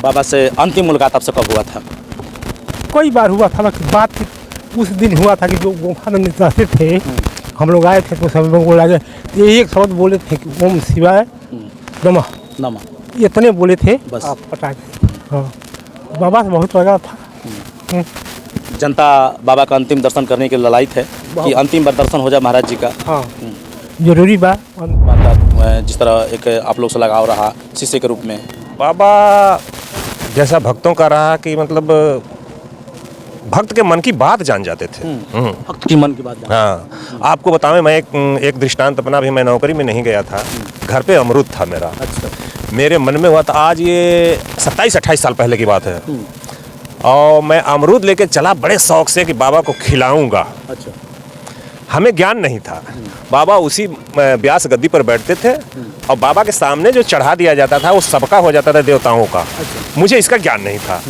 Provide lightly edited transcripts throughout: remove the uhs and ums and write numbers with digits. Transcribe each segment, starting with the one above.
बाबा से अंतिम मुलाकात आपसे कब हुआ था? कई बार हुआ था, बात उस दिन हुआ था कि जो गुफा में रहते थे, हम लोग आए थे तो सब लोगों को लगे ये एक शब्द बोले थे कि ओम शिवाय नमः नमः, इतने बोले थे बस। आप पटा गए। हाँ, बाबा से बहुत लगा था। जनता बाबा का अंतिम दर्शन करने के लिए ललायित है कि अंतिम बार दर्शन हो जाए महाराज जी का। हाँ, जरूरी बा। जिस तरह एक आप लोग से लगाव रहा शिष्य के रूप में, बाबा जैसा भक्तों का रहा कि मतलब भक्त के मन की बात जान जाते थे। भक्त की मन की बात। हाँ, आपको बताऊं, मैं एक दृष्टांत अपना भी, मैं नौकरी में नहीं गया था, घर पे अमरूद था मेरा। अच्छा। मेरे मन में हुआ था, आज ये 27-28 साल पहले की बात है, और मैं अमरूद लेके चला बड़े शौक से कि बाबा को खिलाऊंगा। अच्छा। हमें ज्ञान नहीं था। बाबा उसी व्यास गद्दी पर बैठते थे और बाबा के सामने जो चढ़ा दिया जाता था वो सबका हो जाता था, देवताओं का। मुझे इसका ज्ञान नहीं था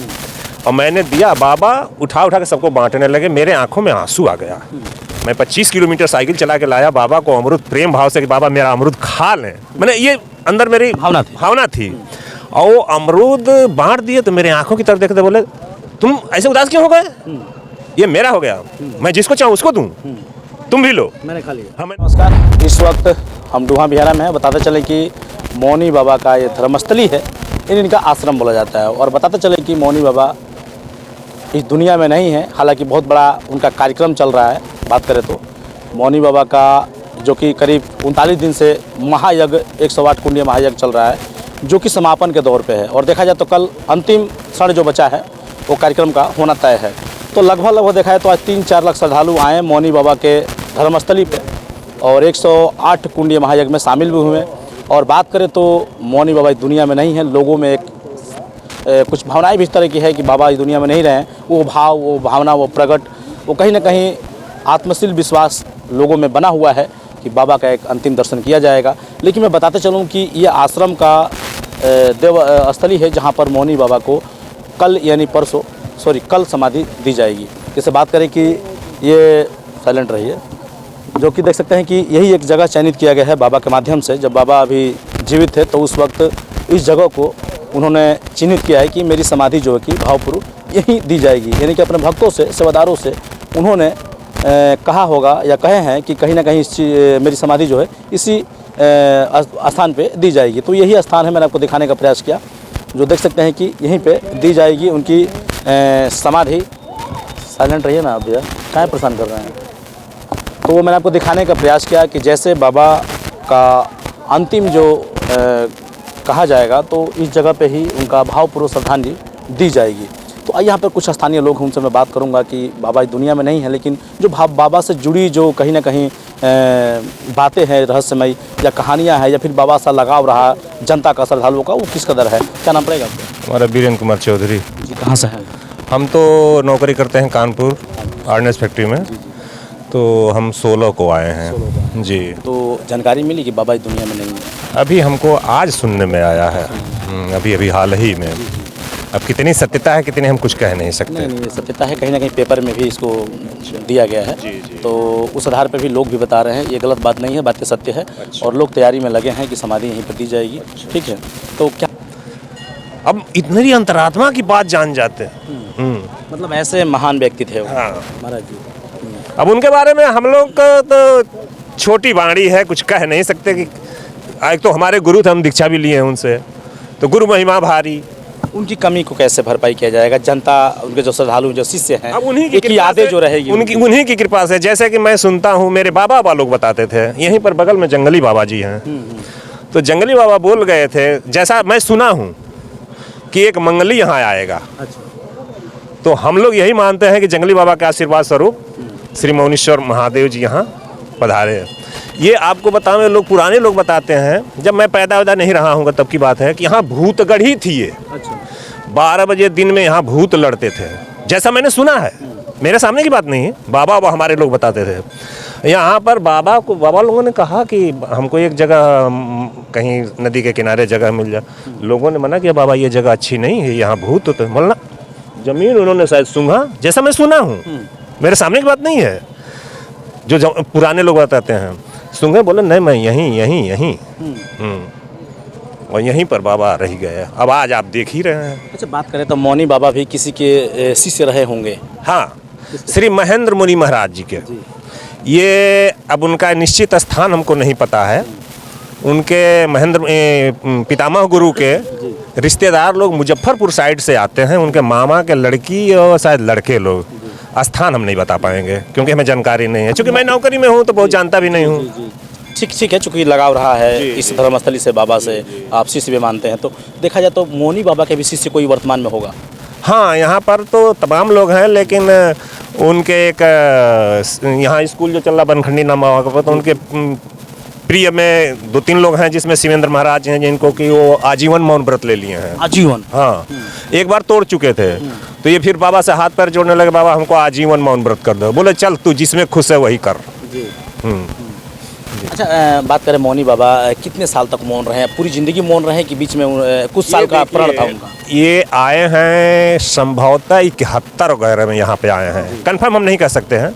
और मैंने दिया, बाबा उठा के सबको बांटने लगे। मेरे आंखों में आंसू आ गया। मैं 25 किलोमीटर साइकिल चला के लाया बाबा को अमरूद, प्रेम भाव से कि बाबा मेरा अमरूद खा लें। मैंने ये अंदर मेरी भावना थी। और वो अमरूद बांट दिए तो मेरे आंखों की तरफ देखते बोले, तुम ऐसे उदास क्यों हो गए? ये मेरा हो गया, मैं जिसको चाहूँ उसको दूं, तुम भी लो। मैंने खा लिया। नमस्कार, इस वक्त हम डूहा बिहारा में हैं। बताते चले कि मौनी बाबा का ये धर्मस्थली है, इनका आश्रम बोला जाता है। और बताते चले कि मौनी बाबा इस दुनिया में नहीं है, हालांकि बहुत बड़ा उनका कार्यक्रम चल रहा है। बात करें तो मौनी बाबा का जो कि करीब 39 दिन से महायज्ञ 108 कुंडीय महायज्ञ चल रहा है, जो कि समापन के दौर पे है। और देखा जाए तो कल अंतिम क्षण जो बचा है वो कार्यक्रम का होना तय है। तो लगभग देखा है तो आज 3-4 लाख श्रद्धालु आए मौनी बाबा के धर्मस्थली पे और 108 कुंडीय महायज्ञ में शामिल भी हुए। और बात करें तो मौनी बाबा इस दुनिया में नहीं है, लोगों में एक कुछ भावनाएं भी इस तरह की है कि बाबा इस दुनिया में नहीं रहे। वो भाव, वो भावना, वो प्रकट, वो कहीं ना कहीं आत्मशील विश्वास लोगों में बना हुआ है कि बाबा का एक अंतिम दर्शन किया जाएगा। लेकिन मैं बताते चलूँ कि ये आश्रम का देव स्थली है जहाँ पर मौनी बाबा को कल यानी कल समाधि दी जाएगी। जैसे बात करें कि ये साइलेंट रही है, जो कि देख सकते हैं कि यही एक जगह चयनित किया गया है बाबा के माध्यम से। जब बाबा अभी जीवित थे तो उस वक्त इस जगह को उन्होंने चिन्हित किया है कि मेरी समाधि जो है कि भावपूर्वक यहीं दी जाएगी। यानी कि अपने भक्तों से, सेवादारों से उन्होंने कहा होगा या कहे हैं कि कहीं ना कहीं मेरी समाधि जो है इसी स्थान पे दी जाएगी। तो यही स्थान है, मैंने आपको दिखाने का प्रयास किया। जो देख सकते हैं कि यहीं पे दी जाएगी उनकी समाधि। साइलेंट रहिए ना आप भैया, क्या परेशान कर रहे हैं। तो मैंने आपको दिखाने का प्रयास किया कि जैसे बाबा का अंतिम जो कहा जाएगा तो इस जगह पे ही उनका भावपूर्वक श्रद्धांजलि दी जाएगी। तो यहाँ पर कुछ स्थानीय लोग हैं, उनसे मैं बात करूँगा कि बाबा इस दुनिया में नहीं है, लेकिन जो बाबा से जुड़ी जो कहीं ना कहीं बातें हैं, रहस्यमय या कहानियाँ हैं, या फिर बाबा से लगाव रहा जनता का, श्रद्धालुओं का, वो किस कदर है। क्या नाम पड़ेगा आपका? हमारा वीरेंद्र कुमार चौधरी जी। कहाँ से हैं? हम तो नौकरी करते हैं कानपुर आर्डनेंस फैक्ट्री में। तो हम 16 को आए हैं जी। तो जानकारी मिली कि बाबा इस दुनिया में नहीं है? अभी हमको आज सुनने में आया है, अभी हाल ही में। अब कितनी सत्यता है कितनी हम कुछ कह नहीं सकते। नहीं, सत्यता है, कहीं ना कहीं पेपर में भी इसको दिया गया है। जी। तो उस आधार पर भी लोग भी बता रहे हैं, ये गलत बात नहीं है, बात सत्य है। और लोग तैयारी में लगे हैं कि समाधि यहीं पर दी जाएगी। ठीक है, तो क्या अब इतनी अंतरात्मा की बात जान जाते हैं। मतलब ऐसे महान व्यक्ति थे हाँ महाराज जी। अब उनके बारे में हम लोग का तो छोटी वाणी है, कुछ कह नहीं सकते। कि एक तो हमारे गुरु थे, हम दीक्षा भी लिए हैं उनसे, तो गुरु महिमा भारी। उनकी कमी को कैसे भरपाई किया जाएगा? जनता, उनके जो श्रद्धालु, जो शिष्य हैं, अब उन्हीं की यादें जो रहेगी उन्हीं की कृपा से। जैसे कि मैं सुनता हूँ, मेरे बाबा लोग बताते थे, यहीं पर बगल में जंगली बाबा जी हैं। तो जंगली बाबा बोल गए थे, जैसा मैं सुना हूँ कि एक मंगली यहाँ आएगा। अच्छा। तो हम लोग यही मानते हैं कि जंगली बाबा के आशीर्वाद स्वरूप श्री मौनीश्वर महादेव जी यहाँ पधारे। ये आपको बताओ, लोग पुराने लोग बताते हैं, जब मैं पैदा नहीं रहा हूँ तब की बात है कि यहाँ भूतगढ़ी थी ये। अच्छा। 12 बजे दिन में यहाँ भूत लड़ते थे, जैसा मैंने सुना है। मेरे सामने की बात नहीं है, बाबा हमारे लोग बताते थे। यहाँ पर बाबा लोगों ने कहा कि हमको एक जगह कहीं नदी के किनारे जगह मिल जाए। लोगों ने मना किया, बाबा ये जगह अच्छी नहीं है, यहाँ भूत होते। बोलना जमीन उन्होंने शायद सूंघा, जैसा मैं सुना हूँ, मेरे सामने की बात नहीं है। जो पुराने लोग बताते हैं, सूंघे, बोले नहीं मैं यहीं। और यहीं पर बाबा रह गए। अब आज आप देख ही रहे हैं। अच्छा, बात करें तो मौनी बाबा भी किसी के शिष्य रहे होंगे। हाँ, श्री महेंद्र मुनि महाराज जी के ये, अब उनका निश्चित स्थान हमको नहीं पता है। उनके महेंद्र पितामह गुरु के रिश्तेदार लोग मुजफ्फरपुर साइड से आते हैं, उनके मामा के लड़की और शायद लड़के लोग। स्थान हम नहीं बता पाएंगे क्योंकि हमें जानकारी नहीं है, क्योंकि मैं नौकरी में हूँ तो बहुत जानता भी नहीं हूँ। ठीक है, चूँकि लगाव रहा है इस धर्मस्थली से, बाबा से आप शिष्य भी मानते हैं, तो देखा जाए तो मौनी बाबा के भी शिष्य कोई वर्तमान में होगा। हाँ, यहाँ पर तो तमाम लोग हैं, लेकिन उनके एक यहाँ स्कूल जो चल रहा बनखंडी नामा का, तो उनके प्रिय में 2-3 लोग हैं, जिसमें शिवेंद्र महाराज हैं, जिनको कि वो आजीवन मौन व्रत ले लिए हैं। आजीवन? हाँ, एक बार तोड़ चुके थे तो ये फिर बाबा से हाथ पैर जोड़ने लगे, बाबा हमको आजीवन मौन व्रत कर दो। बोले चल तू जिसमें खुश है वही कर। अच्छा, बात करें मौनी बाबा कितने साल तक मौन रहे हैं? पूरी जिंदगी मौन रहे हैं कि बीच में कुछ साल का प्रण था उनका? ये आए हैं संभवतः 71 वगैरह में यहाँ पे आए हैं, कंफर्म हम नहीं कह सकते हैं।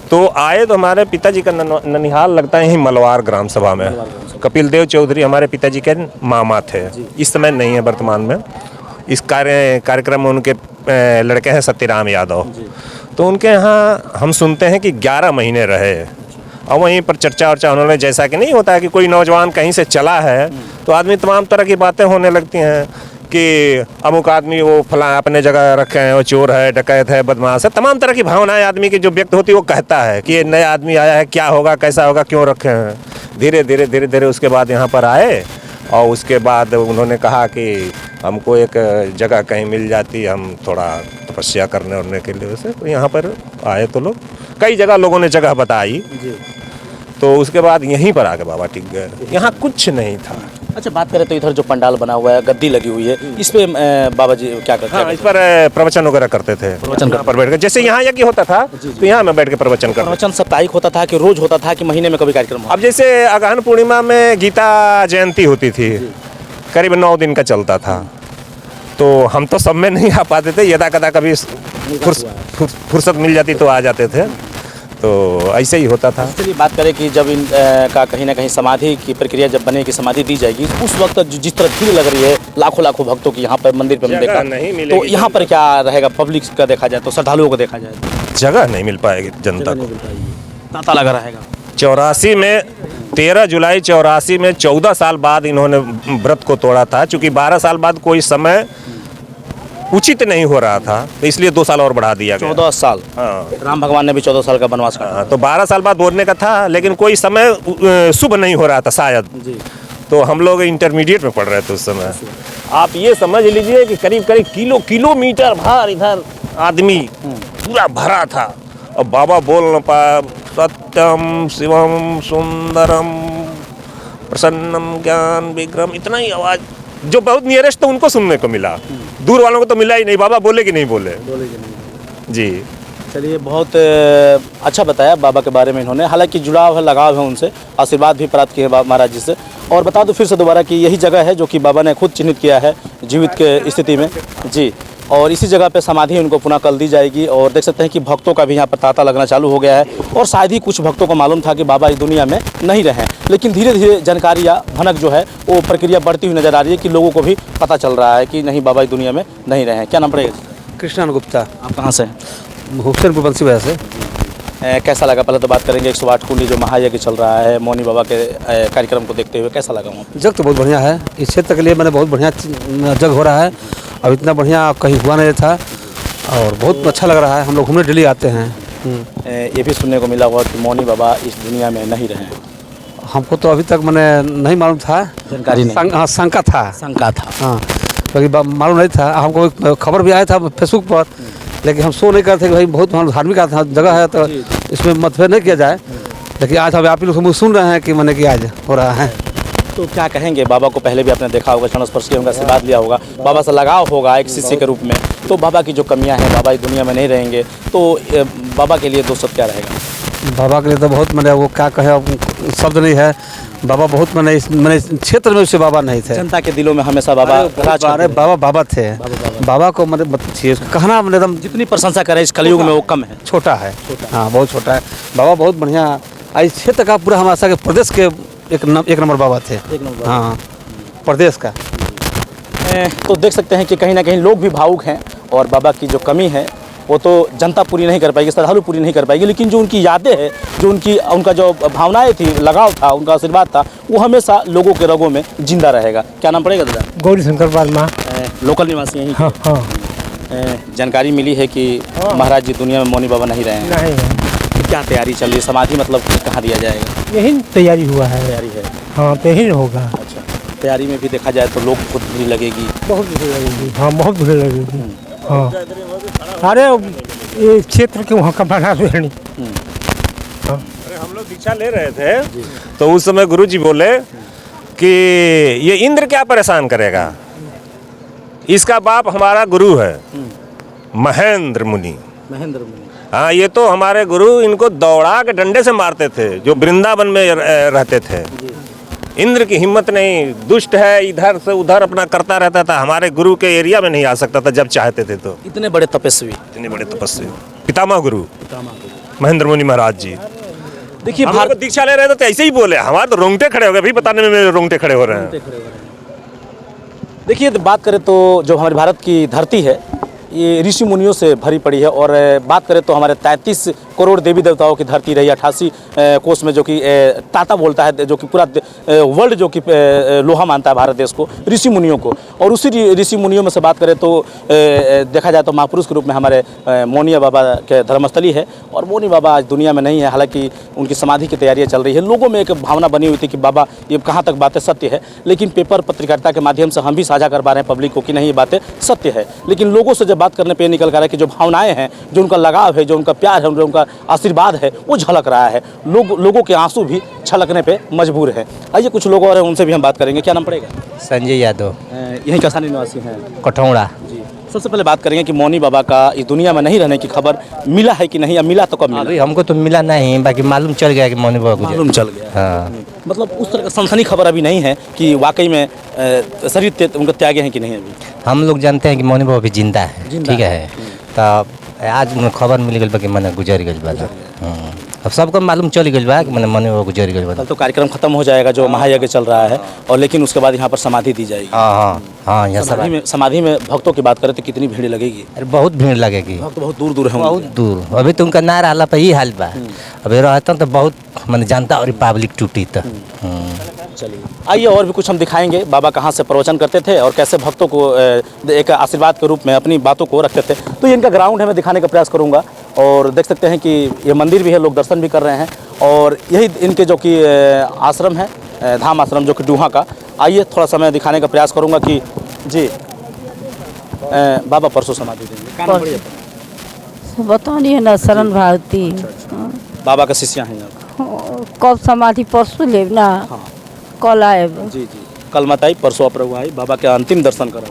तो आए तो हमारे पिताजी का ननिहाल लगता है यही मलवार ग्राम सभा में। कपिल देव चौधरी हमारे पिताजी के मामा थे, इस समय नहीं है वर्तमान में। इस कार्यक्रम में उनके लड़के हैं सत्यराम यादव, तो उनके यहाँ हम सुनते हैं कि 11 महीने रहे। और वहीं पर चर्चा वर्चा होने लगी, जैसा कि नहीं होता है कि कोई नौजवान कहीं से चला है तो आदमी तमाम तरह की बातें होने लगती हैं कि अमुक आदमी वो फला अपने जगह रखे हैं, वो चोर है, डकैत है, बदमाश है। तमाम तरह की भावनाएं आदमी की जो व्यक्त होती है वो कहता है कि ये नया आदमी आया है, क्या होगा, कैसा होगा, क्यों रखे हैं। धीरे धीरे उसके बाद यहाँ पर आए और उसके बाद उन्होंने कहा कि हमको एक जगह कहीं मिल जाती, हम थोड़ा तपस्या करने के लिए उसे, तो यहाँ पर आए। तो लोग कई जगह लोगों ने जगह बताई, तो उसके बाद यहीं पर आके बाबा टिक गए। यहाँ कुछ नहीं था। अच्छा, बात करें तो इधर जो पंडाल बना हुआ है, गद्दी लगी हुई है, इस पे बाबा जी क्या करते हैं? हाँ, इस पर प्रवचन वगैरह करते थे। प्रवचन पर बैठ कर, जैसे यहाँ यज्ञ होता था तो यहाँ मैं बैठ के प्रवचन करता। प्रवचन साप्ताहिक होता था कि रोज होता था कि महीने में कभी कार्यक्रम? अब जैसे अगहन पूर्णिमा में गीता जयंती होती थी, करीब 9 दिन का चलता था, तो हम तो सब में नहीं आ पाते थे, यदा कदा कभी फुर्सत मिल जाती तो आ जाते थे, तो ऐसे ही होता था। चलिए बात करें कि जब इनका कहीं ना कहीं समाधि की प्रक्रिया जब बने कि समाधि दी जाएगी, उस वक्त जिस तरह भीड़ लग रही है लाखों भक्तों की यहाँ पर मंदिर पर देखा, तो यहाँ पर क्या रहेगा? पब्लिक का देखा जाए तो, श्रद्धालुओं को देखा जाए, जगह नहीं मिल पाएगी जनता को, तांता लगा रहेगा। 84 में 13 जुलाई 84 में 14 साल बाद इन्होंने व्रत को तोड़ा था, चूँकि 12 साल बाद कोई समय उचित नहीं हो रहा था, तो इसलिए 2 साल और बढ़ा दिया गया। 14 साल? हाँ, राम भगवान ने भी 14 साल का वनवास काटा। तो 12 साल बाद बोलने का था, लेकिन कोई समय शुभ नहीं हो रहा था शायद जी। तो हम लोग इंटरमीडिएट में पढ़ रहे थे उस समय। आप ये समझ लीजिए कि करीब किलोमीटर भर इधर आदमी पूरा भरा था, और बाबा बोल न पाया, सत्यम शिवम सुंदरम प्रसन्नम ज्ञान विक्रम, इतना ही आवाज जो बहुत नियरेस्ट तो उनको सुनने को मिला, दूर वालों को तो मिला ही नहीं। बाबा बोले कि नहीं बोले? जी। चलिए, बहुत अच्छा बताया बाबा के बारे में इन्होंने, हालांकि जुड़ाव है, लगाव है उनसे, आशीर्वाद भी प्राप्त किए महाराज जी से। और बता दूं फिर से दोबारा कि यही जगह है जो कि बाबा ने खुद चिन्हित किया है जीवित के स्थिति में जी, और इसी जगह पे समाधि उनको पुनः कल दी जाएगी। और देख सकते हैं कि भक्तों का भी यहाँ पर तांता लगना चालू हो गया है, और शायद ही कुछ भक्तों को मालूम था कि बाबा इस दुनिया में नहीं रहे, लेकिन धीरे धीरे जानकारी या भनक जो है वो प्रक्रिया बढ़ती हुई नजर आ रही है कि लोगों को भी पता चल रहा है कि नहीं, बाबा इस दुनिया में नहीं रहे। क्या नाम पड़ेगा? कृष्णान गुप्ता। आप कहाँ से? हुसैनपुर बंसी वजह से। कैसा लगा? पहले तो बात करेंगे 108 कुंडी जो महायज्ञ चल रहा है मौनी बाबा के कार्यक्रम को देखते हुए, कैसा लगा वहाँ? जग तो बहुत बढ़िया है, इस क्षेत्र के लिए मैंने बहुत बढ़िया जग हो रहा है, अब इतना बढ़िया कहीं हुआ नहीं था, और बहुत अच्छा लग रहा है। हम लोग घूमने डेली आते हैं। ये भी सुनने को मिला हुआ कि मौनी बाबा इस दुनिया में नहीं रहे। हमको तो अभी तक मैंने नहीं मालूम था, जानकारी नहीं। हाँ, शंका था। हाँ, क्योंकि मालूम नहीं था। हमको खबर भी आया था फेसबुक पर, लेकिन हम सो नहीं करते कि भाई बहुत धार्मिक जगह है तो इसमें मतभेद नहीं किया जाए, लेकिन आज हम आप ही लोग सुन रहे हैं कि मैंने कि आज हो रहा है। तो क्या कहेंगे? बाबा को पहले भी आपने देखा होगा, क्षण स्पर्श किया होगा, आशीर्वाद लिया होगा, बाबा से लगाव होगा एक शिष्य के रूप में, तो बाबा की जो कमियां हैं, बाबा इस दुनिया में नहीं रहेंगे, तो बाबा के लिए 2 शब्द क्या रहेगा? बाबा के लिए तो बहुत मैंने वो क्या कहे, शब्द नहीं है। बाबा बहुत मैंने क्षेत्र में उससे बाबा नहीं थे, जनता के दिलों में हमेशा बाबा राज करते हैं। बाबा थे। बाबा को मतलब कहना मतलब एकदम जितनी प्रशंसा करें इस कलयुग में वो कम है, छोटा है। हाँ, बहुत छोटा है। बाबा बहुत बढ़िया, इस क्षेत्र का पूरा हमारे के प्रदेश के एक नंबर बाबा थे। एक नंबर। हाँ, प्रदेश का। तो देख सकते हैं कि कहीं ना कहीं लोग भी भावुक हैं और बाबा की जो कमी है वो तो जनता पूरी नहीं कर पाएगी, श्रद्धालु पूरी नहीं कर पाएगी, लेकिन जो उनकी यादें हैं, जो उनका जो भावनाएं थी, लगाव था, उनका आशीर्वाद था, वो हमेशा लोगों के रगों में जिंदा रहेगा। क्या नाम पड़ेगा दादा? गौरी शंकर वर्मा। लोकल निवासी यहीं। हाँ हाँ। जानकारी मिली है कि महाराज जी दुनिया में मौनी बाबा नहीं रहे हैं। नहीं है। क्या तैयारी चल रही है? समाधि मतलब कहाँ दिया जाएगा? यही तैयारी हुआ है। तैयारी है। हाँ तो यही होगा। अच्छा, तैयारी में भी देखा जाए तो लोग बहुत भीड़ लगेगी। बहुत भीड़ लगेगी। हाँ बहुत भीड़ लगेगी। हाँ अरे ये क्षेत्र के वहाँ का बना देनी। अरे हम लोग दीक्षा ले रहे थे तो उस समय गुरुजी बोले कि ये इंद्र क्या परेशान करेगा, इसका बाप हमारा गुरु है महेंद्र मुनि। महेंद्र मुनि। हाँ, ये तो हमारे गुरु इनको दौड़ा के डंडे से मारते थे जो वृंदावन में रहते थे। इंद्र की हिम्मत नहीं, दुष्ट है, इधर से उधर अपना करता रहता था, हमारे गुरु के एरिया में नहीं आ सकता था जब चाहते थे। तो इतने बड़े तपस्वी, इतने बड़े तपस्वी पितामह गुरु महेंद्र मुनि महाराज जी। देखिए हम लोग दीक्षा ले रहे थे तो ऐसे ही बोले, हमारे तो रोंगटे खड़े हो गए, अभी बताने में मेरे रोंगटे खड़े हो रहे हैं। देखिए, तो बात करें तो जो हमारे भारत की धरती है ये ऋषि मुनियों से भरी पड़ी है। और बात करें तो हमारे 33 करोड़ देवी देवताओं की धरती रही। 88 कोस में जो कि ताता बोलता है, जो कि पूरा वर्ल्ड जो कि लोहा मानता है भारत देश को, ऋषि मुनियों को। और उसी ऋषि मुनियों में से बात करें तो देखा जाए तो महापुरुष के रूप में हमारे मौनिया बाबा के धर्मस्थली है। और मौनी बाबा आज दुनिया में नहीं है, हालांकि उनकी समाधि की तैयारियाँ चल रही है। लोगों में एक भावना बनी हुई थी कि बाबा ये कहाँ तक बातें सत्य है, लेकिन पेपर पत्रकारिता के माध्यम से हम भी साझा कर पा रहे हैं पब्लिक को कि नहीं ये बातें सत्य है। लेकिन लोगों से जब बात करने पे निकल कर रहा है कि जो भावनाएं हैं, जो उनका लगाव है, जो उनका प्यार है, जो उनका आशीर्वाद है, वो झलक रहा है। लोगों के आंसू भी छलकने पे मजबूर है। आइए कुछ लोग और हैं, उनसे भी हम बात करेंगे। क्या नाम पड़ेगा? संजय यादव, यहीं का स्थानीय निवासी हैं। कठौड़ा। जी, सबसे पहले बात करेंगे कि मौनी बाबा का इस दुनिया में नहीं रहने की खबर मिला है कि नहीं, या मिला तो कब मिला? अभी हमको तो मिला नहीं, बाकी मालूम चल गया कि मौनी बाबा गुजरे। मालूम चल गया। हाँ, मतलब उस तरह का सनसनी खबर अभी नहीं है कि वाकई में शरीर उनका त्यागे हैं कि नहीं अभी? हम लोग जानते हैं कि मौनी बाबा भी जिंदा है। ठीक है, तो आज खबर मिल गई कि मैंने गुजर गई बा। अब सबको मालूम चल गई बा कि मैंने मौनी बाबा गुजर गई बा। कल तो कार्यक्रम खत्म हो जाएगा जो महायज्ञ चल रहा है, और लेकिन उसके बाद यहाँ पर समाधि दी जाएगी। हाँ, यहाँ समाधि में भक्तों की बात करें तो कितनी भीड़ लगेगी? अरे बहुत भीड़ लगेगी, भक्त बहुत दूर दूर है, बहुत दूर। अभी तो उनका ना रहला पे ही हाल बा। अभी रहता तो बहुत मैंने जानता और पब्लिक टूटी तो। चलिए आइए और भी कुछ हम दिखाएंगे, बाबा कहाँ से प्रवचन करते थे और कैसे भक्तों को एक आशीर्वाद के रूप में अपनी बातों को रखते थे। तो ये इनका ग्राउंड है, मैं दिखाने का प्रयास करूँगा। और देख सकते हैं कि ये मंदिर भी है, लोग दर्शन भी कर रहे हैं। और यही इनके जो कि आश्रम है, धाम आश्रम जो कि डूहा का। आइए थोड़ा सा मैं दिखाने का प्रयास करूँगा कि जी बाबा परसों समाधि देंगे। बताइए ना, शरण भारती। बाबा का शिष्या हैं आप? कब समाधि? परसों लेब ना। हाँ। कल आए। जी जी, कल मत आई, परसों आप रहुआ आई, बाबा के अंतिम दर्शन करा।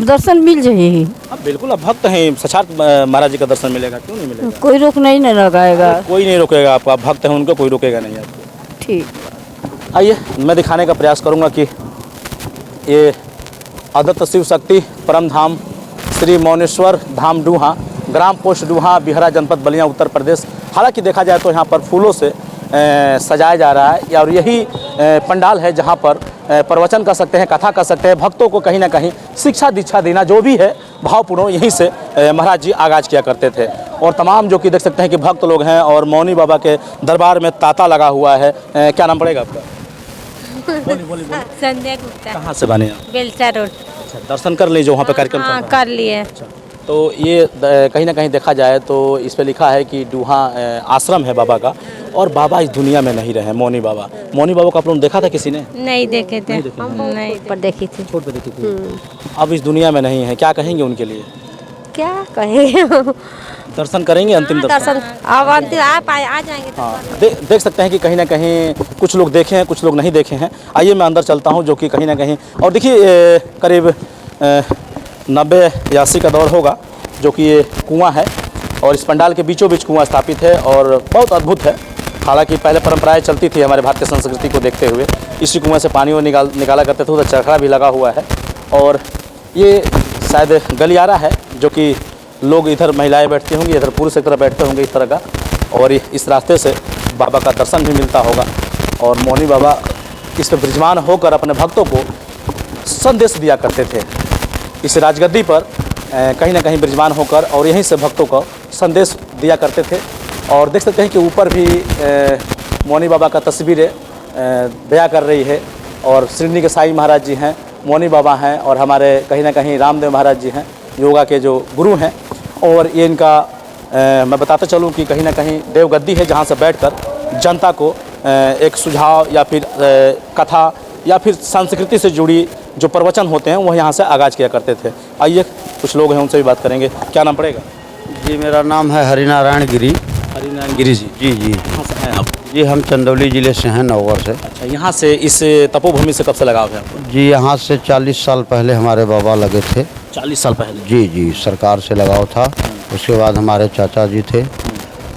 दर्शन मिल जाएगी। अब बिल्कुल, अब भक्त हैं, साक्षात महाराज जी का दर्शन मिलेगा, क्यों नहीं मिलेगा? कोई रोक नहीं ना लगाएगा। कोई नहीं रोकेगा आपको, आप भक्त हैं उनको, कोई रोकेगा नहीं आपको। ठीक। आइए मैं दिखाने का प्रयास करूंगा कि ये अदत्त शिव शक्ति परम धाम श्री मौनेश्वर धाम डूहा, ग्राम पोस्ट डूहा, बिहरा जनपद बलिया, उत्तर प्रदेश। हालांकि देखा जाए तो यहाँ पर फूलों से सजाया जा रहा है, और यही पंडाल है जहाँ पर प्रवचन कर सकते हैं, कथा कर सकते हैं, भक्तों को कहीं ना कहीं शिक्षा दीक्षा देना जो भी है भावपूर्ण, यहीं से महाराज जी आगाज किया करते थे। और तमाम जो कि देख सकते हैं कि भक्त लोग हैं, और मौनी बाबा के दरबार में तांता लगा हुआ है। क्या नाम पड़ेगा आपका? संध्या गुप्ता। कहाँ से बने आप? बेलसा रोड। अच्छा, दर्शन कर लीजिए वहाँ पे कार्यक्रम चल रहा है। कर लिए। तो ये कहीं ना कहीं देखा जाए तो इस पे लिखा है कि डूहा आश्रम है बाबा का, और बाबा इस दुनिया में नहीं रहे। मौनी बाबा को आप लोगों ने देखा था किसी ने? नहीं देखे थे, नहीं पर देखी थी। छोड़ पे देखी थी। अब इस दुनिया में नहीं है, क्या कहेंगे उनके लिए? क्या कहेंगे? दर्शन करेंगे अंतिम दर्शन? अब अंतिम आ जाएंगे। हाँ, देख सकते हैं कि कहीं ना कहीं कुछ लोग देखे हैं, कुछ लोग नहीं देखे हैं। आइए मैं अंदर चलता हूँ, जो कि कहीं ना कहीं, और देखिए करीब 90 या 80 का दौर होगा, जो कि ये कुआं है, और इस पंडाल के बीचों बीच कुआं स्थापित है, और बहुत अद्भुत है। हालांकि पहले परंपराएं चलती थी हमारे भारतीय संस्कृति को देखते हुए, इसी कुआं से पानी वो निकाला करते थे, उधर चरखा भी लगा हुआ है। और ये शायद गलियारा है, जो कि लोग इधर महिलाएं बैठती होंगी, इधर पुरुष एक तरह बैठते होंगे इस तरह का, और इस रास्ते से बाबा का दर्शन भी मिलता होगा। और मौनी बाबा इस पर विराजमान होकर अपने भक्तों को संदेश दिया करते थे। इस राजगद्दी पर कहीं ना कहीं विराजमान होकर और यहीं से भक्तों को संदेश दिया करते थे। और देख सकते हैं कि ऊपर भी मौनी बाबा का तस्वीरें बयां कर रही है। और सिडनी के साईं महाराज जी हैं, मौनी बाबा हैं, और हमारे कहीं ना कहीं रामदेव महाराज जी हैं, योगा के जो गुरु हैं। और ये इनका मैं बताता चलूँ कि कहीं ना कहीं देवगद्दी है, जहाँ से बैठकर जनता को एक सुझाव या फिर कथा या फिर संस्कृति से जुड़ी जो प्रवचन होते हैं वह यहाँ से आगाज़ किया करते थे। आइए कुछ लोग हैं, उनसे भी बात करेंगे। क्या नाम पड़ेगा? जी, मेरा नाम है हरिनारायण गिरी। हरिनारायण गिरी जी। जी जी कहाँ से हैं आप? जी, हम चंदौली ज़िले से हैं, नौगढ़ से। अच्छा, यहाँ से इस तपोभूमि से कब से लगाव है आपको? जी, यहाँ से 40 साल पहले हमारे बाबा लगे थे। 40 साल पहले? जी जी, सरकार से लगाव था। उसके बाद हमारे चाचा जी थे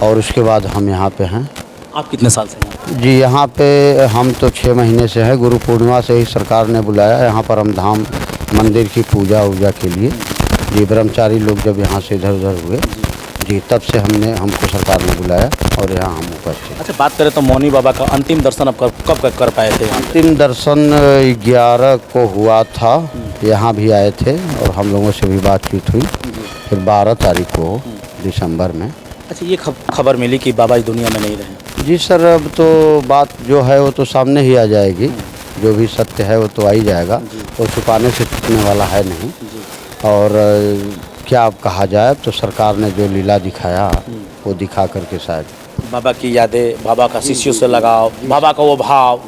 और उसके बाद हम यहाँ पे हैं। आप कितने साल से हैं? जी, यहाँ पे हम तो 6 महीने से हैं। गुरु पूर्णिमा से ही सरकार ने बुलाया यहाँ पर हम धाम मंदिर की पूजा के लिए। जी, ब्रह्मचारी लोग जब यहाँ से इधर उधर हुए जी, तब से हमको सरकार ने बुलाया और यहाँ हम उपस्थित। अच्छा, बात करें तो मौनी बाबा का अंतिम दर्शन आप कब कर पाए थे? अंतिम दर्शन 11 को हुआ था, यहाँ भी आए थे और हम लोगों से भी बातचीत हुई। फिर 12 तारीख को दिसंबर में। अच्छा, ये खबर मिली कि बाबा इस दुनिया में नहीं रहे। जी सर, अब तो बात जो है वो तो सामने ही आ जाएगी। जो भी सत्य है वो तो आ ही जाएगा, वो छुपाने से छुपने वाला है नहीं। और क्या अब कहा जाए, तो सरकार ने जो लीला दिखाया वो दिखा करके शायद बाबा की यादें, बाबा का शिष्यों से लगाव, बाबा का वो भाव,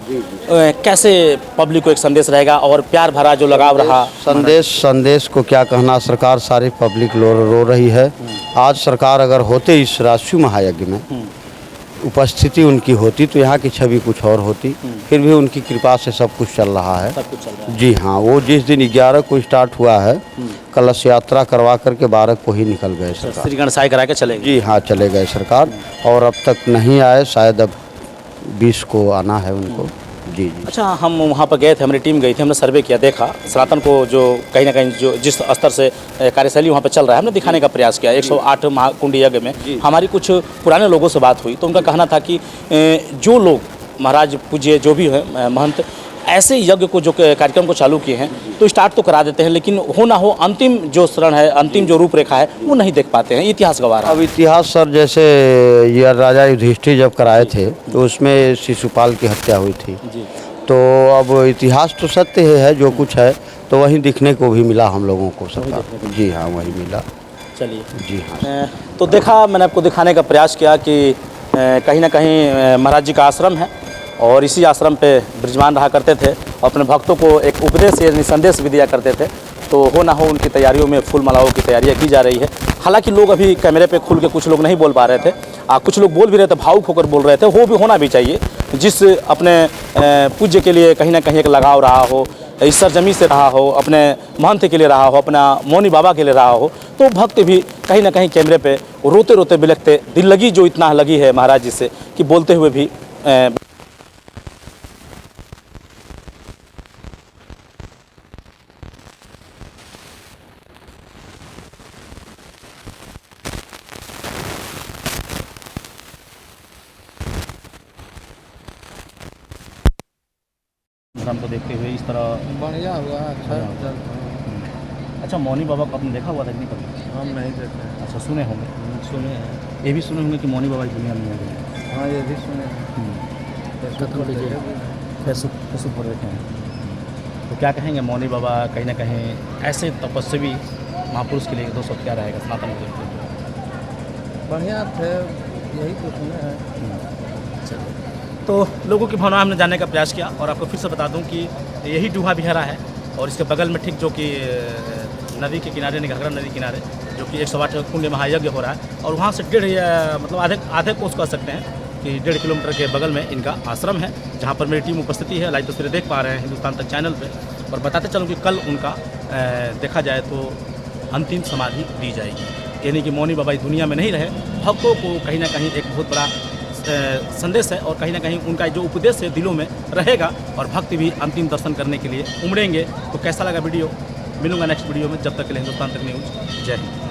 कैसे पब्लिक को एक संदेश रहेगा और प्यार भरा जो लगाव रहा। संदेश को क्या कहना, सरकार सारी पब्लिक रो रही है। आज सरकार अगर होते इस राष्ट्रीय महायज्ञ में उपस्थिति उनकी होती तो यहाँ की छवि कुछ और होती। फिर भी उनकी कृपा से सब कुछ चल रहा है। सब कुछ चल रहा है। जी हाँ, वो जिस दिन 11 को स्टार्ट हुआ है, कलश यात्रा करवा करके 12 को ही निकल गए सरकार। श्री गणसाई करा के चले गए। जी हाँ, चले गए सरकार और अब तक नहीं आए, शायद अब 20 को आना है उनको। जी जी। अच्छा, हम वहाँ पर गए थे, हमारी टीम गई थी, हमने सर्वे किया, देखा सनातन को जो कहीं ना कहीं जो जिस स्तर से कार्यशैली वहाँ पर चल रहा है, हमने दिखाने का प्रयास किया। 108 महाकुंड यज्ञ में हमारी कुछ पुराने लोगों से बात हुई तो उनका कहना था कि जो लोग महाराज पूज्य जो भी है महंत ऐसे यज्ञ को जो कार्यक्रम को चालू किए हैं तो स्टार्ट तो करा देते हैं, लेकिन हो ना हो अंतिम जो शरण है, अंतिम जो रूपरेखा है वो नहीं देख पाते हैं। इतिहास गवाह रहा। अब इतिहास सर, जैसे ये राजा युधिष्ठिर जब कराए थे तो उसमें शिशुपाल की हत्या हुई थी। तो अब इतिहास तो सत्य है, जो कुछ है तो वही दिखने को भी मिला हम लोगों को सरकार। जी हाँ, वही मिला। चलिए। जी हाँ। तो देखा, मैंने आपको दिखाने का प्रयास किया कि कहीं ना कहीं महाराज जी का आश्रम है और इसी आश्रम पे विराजमान रहा करते थे। अपने भक्तों को एक उपदेश या संदेश भी दिया करते थे। तो हो ना हो उनकी तैयारियों में फूल मालाओं की तैयारियां की जा रही है। हालांकि लोग अभी कैमरे पे खुल के कुछ लोग नहीं बोल पा रहे थे, कुछ लोग बोल भी रहे थे, भावुक होकर बोल रहे थे। वो भी होना भी चाहिए, जिस अपने पूज्य के लिए कहीं ना कहीं एक लगाव रहा हो, इस सरजमी से रहा हो, अपने महंत के लिए रहा हो, अपना मौनी बाबा के लिए रहा हो, तो भक्त भी कहीं ना कहीं कैमरे पे रोते रोते बिलखते, दिल लगी जो इतना लगी है महाराज जी से कि बोलते हुए भी को देखते हुए इस तरह बढ़िया हुआ। अच्छा, मौनी बाबा को आपने देखा हुआ था कि नहीं कभी? हम नहीं देते। अच्छा, सुने होंगे। सुने हैं। ये भी सुने होंगे कि मौनी बाबा इस दुनिया में नहीं रहे। हाँ, ये भी सुने फेसबुक पर देखे हैं। तो क्या कहेंगे, मौनी बाबा कहीं ना कहीं ऐसे तपस्वी महापुरुष के लिए दो सब क्या रहेगा सनातन को देखते हुए? बढ़िया थे, यही तो सुने हैं। तो लोगों की भावना हमने जानने का प्रयास किया और आपको फिर से बता दूं कि यही डूहा बिहारा है और इसके बगल में ठीक जो कि नदी के किनारे, घाघरा नदी किनारे, जो कि 108 कुंड महायज्ञ हो रहा है और वहाँ से मतलब आधे कोस कह सकते हैं कि 1.5 किलोमीटर के बगल में इनका आश्रम है, जहाँ पर मेरी टीम उपस्थिति है। लाइव तस्वीरें देख पा रहे हैं हिंदुस्तान तक चैनल पे। और बताते चलूँ कि कल उनका देखा जाए तो अंतिम समाधि दी जाएगी, यानी कि मौनी बाबा इस दुनिया में नहीं रहे। भक्तों को कहीं ना कहीं एक बहुत बड़ा संदेश है और कहीं ना कहीं उनका जो उपदेश है दिलों में रहेगा और भक्त भी अंतिम दर्शन करने के लिए उमड़ेंगे। तो कैसा लगा वीडियो? मिलूंगा नेक्स्ट वीडियो में, जब तक के लिए हिंदुस्तान तक न्यूज़। जय हिंद।